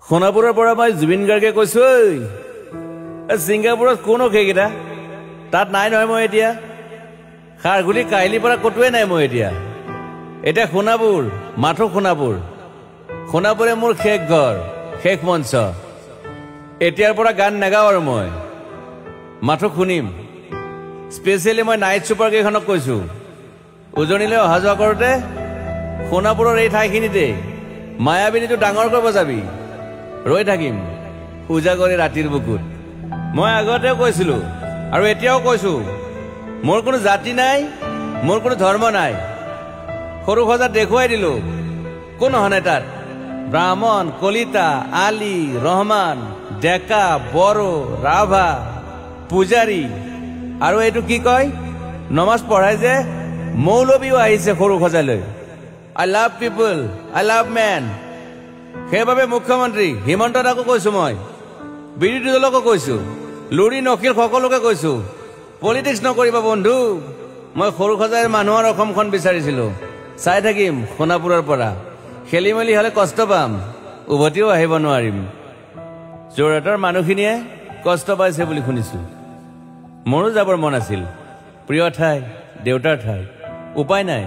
সোণাপুৰৰ পৰা মই জুবিন গাৰ্গে কৈছো ছিংগাপুৰত কোন সেইকেইটা তাত নাই নহয় মই এতিয়া খাৰগুলি কাহিলীৰ পৰা কতোৱে নাই মই এতিয়া সোণাপুৰ মাথো সোণাপুৰে মোৰ শেষ ঘৰ শেষ মঞ্চ এতিয়াৰ পৰা গান নাগাওঁ আৰু মই মাথো শুনিম স্পেচিয়েলি মই নাইট ছুপাৰ কেইখনক কৈছো উজনিলৈ অহা যোৱা কৰোঁতে সোণাপুৰৰ এই ঠাইখিনিতে মায়াবিনীটো ডাঙৰকৈ বজাবি ৰৈ থাকিম উজাগৰি ৰাতিৰ বুকুত মই আগতেও কৈছিলো আৰু এতিয়াও কৈছো মোৰ কোনো জাতি নাই মোৰ কোনো ধৰ্ম নাই সৰু সজা দেখুৱাই দিলো কোন হনে তাত ব্ৰাহ্মণ কলিতা আলী ৰহমান ডেকা বড়ো ৰাভা পূজাৰী আৰু এইটো কি কয় নমাজ পঢ়াই যে মৌলবীও আহিছে সৰু সজালৈ I love people I love man সেইবাবে মুখ্যমন্ত্ৰী হিমন্ত দাকো কৈছো মই বিৰোধী দলকো কৈছো লুৰি নকিল সকলোকে কৈছো পলিটিক্স নকৰিবা বন্ধু মই সৰু সজাইৰ মানুহৰ অসমখন বিচাৰিছিলো চাই থাকিম সোণাপুৰৰ পৰা খেলি মেলি হলে কষ্ট পাম উভতিও আহিব নোৱাৰিম যোৰহাটৰ মানুহখিনিয়ে কষ্ট পাইছে বুলি শুনিছো মোৰো যাবৰ মন আছিল প্ৰিয় ঠাই দেউতাৰ ঠাই উপায় নাই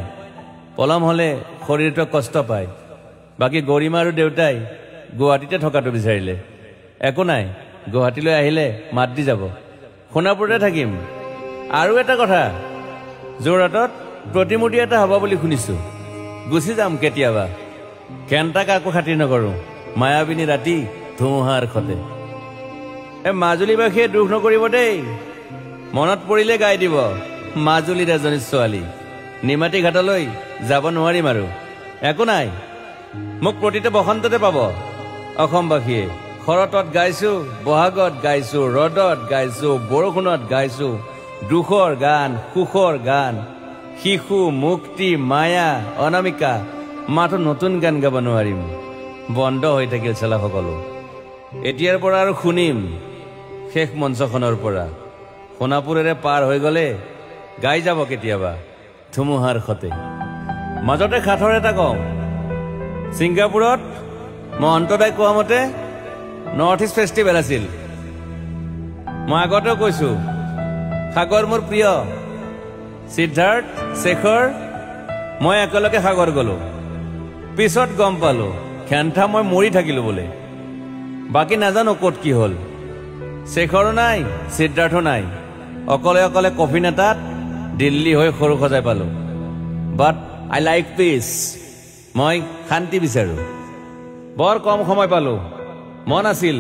পলম হলে শৰীৰটো কষ্ট পায় বাকী গৰিমা আৰু দেউতাই গুৱাহাটীতে থকাটো বিচাৰিলে একো নাই গুৱাহাটীলৈ আহিলে মাত দি যাব সোণাপুৰতে থাকিম আৰু এটা কথা যোৰহাটত প্ৰতিমূৰ্তি এটা হ'ব বুলি শুনিছো গুচি যাম কেতিয়াবা কেণ্টা কাকো খাতিৰ নকৰো মায়াবিনী ৰাতি ধুমুহাৰ খতে মাজুলীবাসীয়ে দুখ নকৰিব দেই মনত পৰিলে গাই দিব মাজুলীৰ এজনী ছোৱালী নিমাতী ঘাটলৈ যাব নোৱাৰিম আৰু একো নাই মোক প্ৰতিটো বসন্ততে পাব অসমবাসীয়ে শৰতত গাইছো বহাগত গাইছো ৰদত গাইছো বৰষুণত গাইছো দুখৰ গান সুখৰ গান শিশু মুক্তি মায়া অনামিকা মাথো নতুন গান গাব নোৱাৰিম বন্ধ হৈ থাকিল চেলা সকলো এতিয়াৰ পৰা আৰু শুনিম শেষ মঞ্চখনৰ পৰা সোণাপুৰেৰে পাৰ হৈ গলে গাই যাব কেতিয়াবা ধুমুহাৰ খতে মাজতে খাথৰ এটা কওঁ ছিংগাপুৰত মহন্তদাই কোৱা মতে নৰ্থ ইষ্ট ফেষ্টিভেল আছিল মই আগতেও কৈছো সাগৰ মোৰ প্ৰিয় সিদ্ধাৰ্থ শেখৰ মই একেলগে সাগৰ গলো পিছত গম পালো খেন্থা মই মৰি থাকিলো বোলে বাকী নাজানো ক'ত কি হ'ল শেখৰো নাই সিদ্ধাৰ্থো নাই অকলে অকলে কফিন এটাত দিল্লী হৈ সৰু সজাই পালো বাট আই লাইক পিচ মই শান্তি বিচাৰো বৰ কম সময় পালো মন আছিল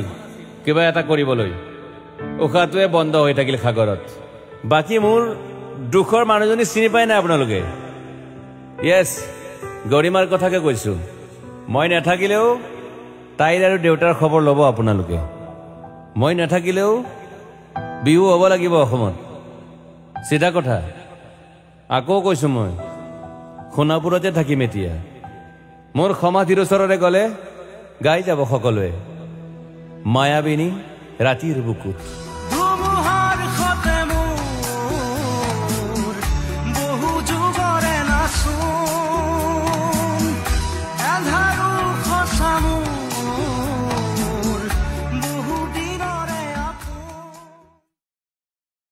কিবা এটা কৰিবলৈ উশাহটোৱে বন্ধ হৈ থাকিল সাগৰত বাকী মোৰ দুখৰ মানুহজনী চিনি পাই নাই আপোনালোকে য়েছ গৰিমাৰ কথাকে কৈছো মই নাথাকিলেও তাইৰ আৰু দেউতাৰ খবৰ ল'ব আপোনালোকে মই নাথাকিলেও বিহু হ'ব লাগিব অসমত চিধা কথা আকৌ কৈছো মই সোণাপুৰতে থাকিম এতিয়া মোৰ সমাধিৰ ওচৰৰে গলে গাই যাব সকলোৱে মায়াবিনী ৰাতিৰ বুকুত